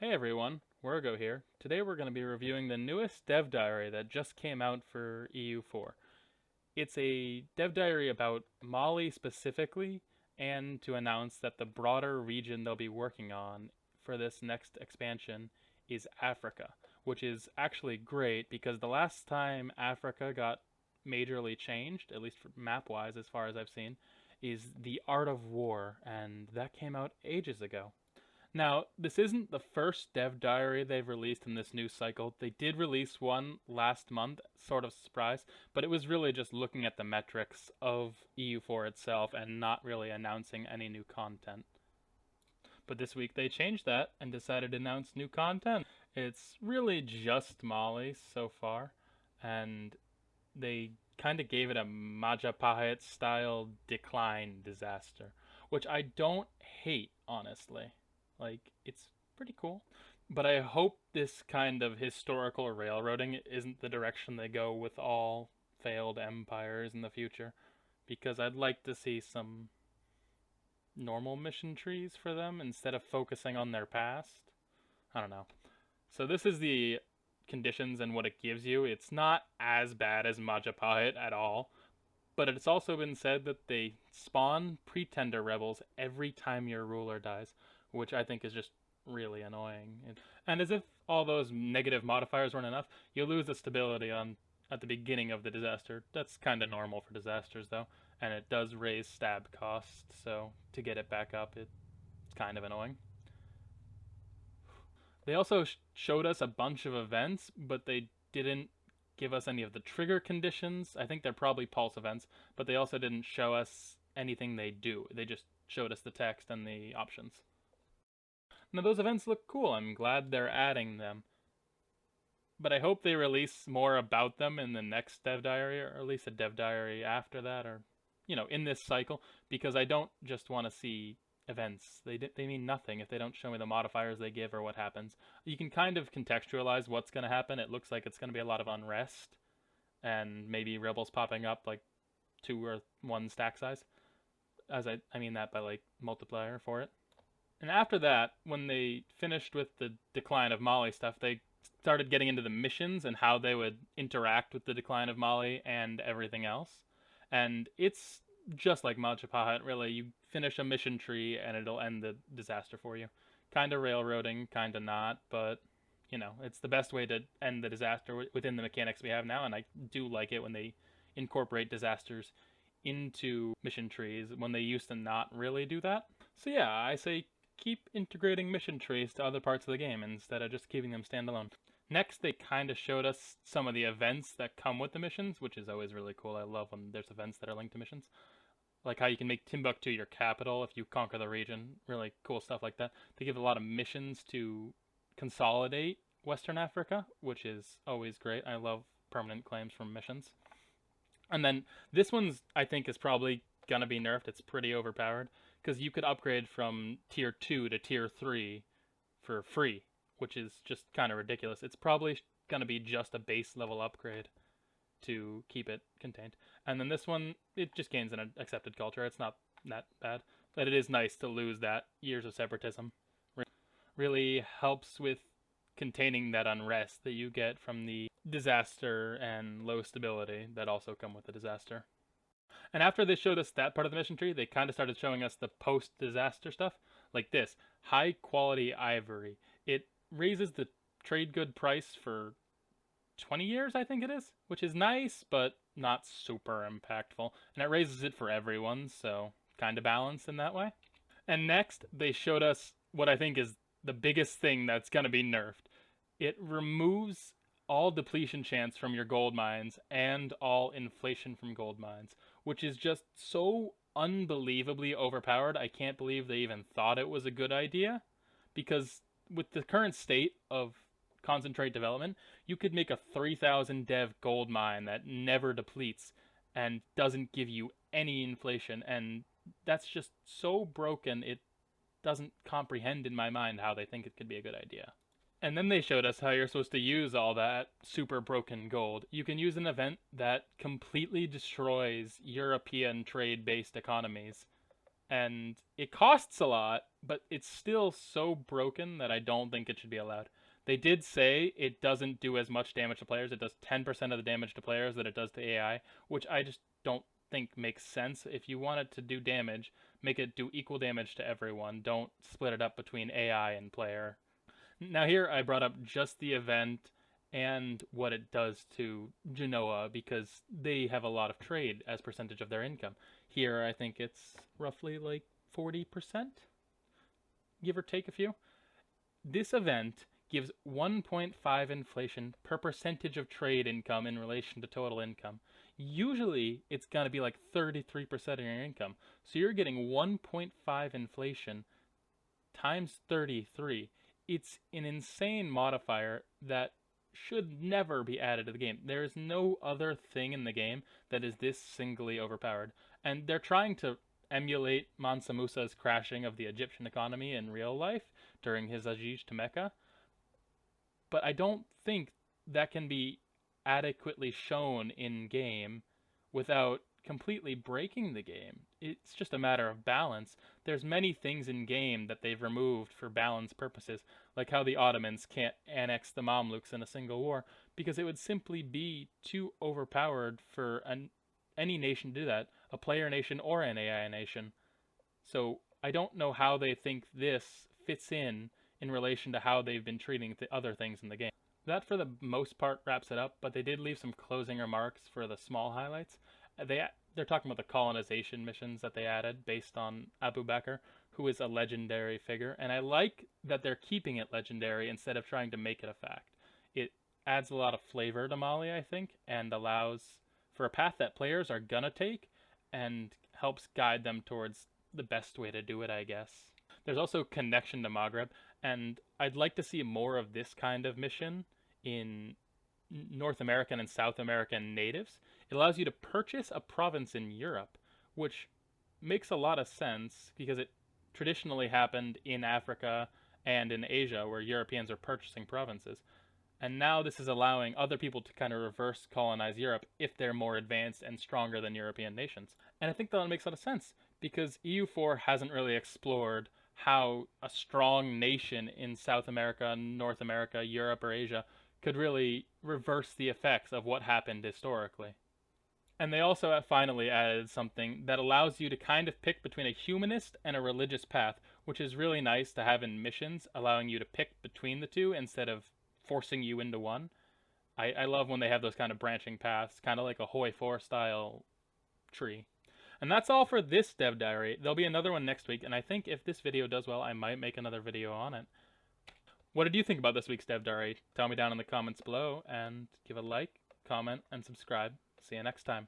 Hey everyone, Wirgo here. Today we're going to be reviewing the newest dev diary that just came out for EU4. It's a dev diary about Mali specifically, and to announce that the broader region they'll be working on for this next expansion is Africa, which is actually great because the last time Africa got majorly changed, at least map-wise as far as I've seen, is the Art of War, and that came out ages ago. Now, this isn't the first dev diary they've released in this new cycle. They did release one last month, sort of surprise, but it was really just looking at the metrics of EU4 itself and not really announcing any new content. But this week they changed that and decided to announce new content. It's really just Mali so far, and they kind of gave it a Majapahit style decline disaster, which I don't hate, honestly. It's pretty cool. But I hope this kind of historical railroading isn't the direction they go with all failed empires in the future, because I'd like to see some normal mission trees for them instead of focusing on their past. I don't know. So this is the conditions and what it gives you. It's not as bad as Majapahit at all, but it's also been said that they spawn pretender rebels every time your ruler dies, which I think is just really annoying. And as if all those negative modifiers weren't enough, you lose the stability at the beginning of the disaster. That's kind of normal for disasters, though, and it does raise stab costs, so to get it back up, it's kind of annoying. They also showed us a bunch of events, but they didn't give us any of the trigger conditions. I think they're probably pulse events, but they also didn't show us anything they do. They just showed us the text and the options. Now those events look cool. I'm glad they're adding them. But I hope they release more about them in the next dev diary, or at least a dev diary after that, or, in this cycle, because I don't just want to see events. They mean nothing if they don't show me the modifiers they give or what happens. You can kind of contextualize what's going to happen. It looks like it's going to be a lot of unrest, and maybe rebels popping up like 2 or 1 stack size. I mean that by like multiplier for it. And after that, when they finished with the decline of Mali stuff, they started getting into the missions and how they would interact with the decline of Mali and everything else. And it's just like Majapahit, really. You finish a mission tree and it'll end the disaster for you. Kind of railroading, kind of not, but it's the best way to end the disaster within the mechanics we have now, and I do like it when they incorporate disasters into mission trees when they used to not really do that. So yeah, I say keep integrating mission trees to other parts of the game instead of just keeping them standalone. Next, they kind of showed us some of the events that come with the missions, which is always really cool. I love when there's events that are linked to missions. Like how you can make Timbuktu your capital if you conquer the region. Really cool stuff like that. They give a lot of missions to consolidate Western Africa, which is always great. I love permanent claims from missions. And then this one's, I think, is probably going to be nerfed. It's pretty overpowered, because you could upgrade from tier 2 to tier 3 for free, which is just kind of ridiculous. It's probably going to be just a base level upgrade to keep it contained. And then this one, it just gains an accepted culture. It's not that bad, but it is nice to lose that years of separatism. Really helps with containing that unrest that you get from the disaster and low stability that also come with the disaster. And after they showed us that part of the mission tree, they kind of started showing us the post-disaster stuff, like this. High-quality ivory. It raises the trade good price for 20 years, I think it is, which is nice, but not super impactful. And it raises it for everyone, so kind of balanced in that way. And next, they showed us what I think is the biggest thing that's going to be nerfed. It removes all depletion chance from your gold mines and all inflation from gold mines, which is just so unbelievably overpowered. I can't believe they even thought it was a good idea, because with the current state of concentrate development, you could make a 3,000 dev gold mine that never depletes and doesn't give you any inflation, and that's just so broken it doesn't comprehend in my mind how they think it could be a good idea. And then they showed us how you're supposed to use all that super broken gold. You can use an event that completely destroys European trade-based economies and it costs a lot, but it's still so broken that I don't think it should be allowed. They did say it doesn't do as much damage to players. It does 10% of the damage to players that it does to AI, which I just don't think makes sense. If you want it to do damage, make it do equal damage to everyone. Don't split it up between AI and player. Now here I brought up just the event and what it does to Genoa because they have a lot of trade as percentage of their income. Here I think it's roughly like 40%, give or take a few. This event gives 1.5 inflation per percentage of trade income in relation to total income. Usually it's going to be like 33% of your income. So you're getting 1.5 inflation times 33. It's an insane modifier that should never be added to the game. There is no other thing in the game that is this singly overpowered. And they're trying to emulate Mansa Musa's crashing of the Egyptian economy in real life during his Hajj to Mecca. But I don't think that can be adequately shown in game without completely breaking the game. It's just a matter of balance. There's many things in game that they've removed for balance purposes, like how the Ottomans can't annex the Mamluks in a single war, because it would simply be too overpowered for any nation to do that, a player nation or an AI nation. So I don't know how they think this fits in relation to how they've been treating the other things in the game. That for the most part wraps it up, but they did leave some closing remarks for the small highlights. They're talking about the colonization missions that they added based on Abu Bakr, who is a legendary figure, and I like that they're keeping it legendary instead of trying to make it a fact. It adds a lot of flavor to Mali, I think, and allows for a path that players are gonna take and helps guide them towards the best way to do it, I guess. There's also connection to Maghreb, and I'd like to see more of this kind of mission in North American and South American natives. It allows you to purchase a province in Europe, which makes a lot of sense because it traditionally happened in Africa and in Asia where Europeans are purchasing provinces. And now this is allowing other people to kind of reverse colonize Europe if they're more advanced and stronger than European nations. And I think that makes a lot of sense because EU4 hasn't really explored how a strong nation in South America, North America, Europe, or Asia could really reverse the effects of what happened historically. And they also finally added something that allows you to kind of pick between a humanist and a religious path, which is really nice to have in missions, allowing you to pick between the two instead of forcing you into one. I love when they have those kind of branching paths, kind of like a Eu4 style tree. And that's all for this dev diary. There'll be another one next week, and I think if this video does well, I might make another video on it. What did you think about this week's dev diary? Tell me down in the comments below, and give a like, comment, and subscribe. See you next time.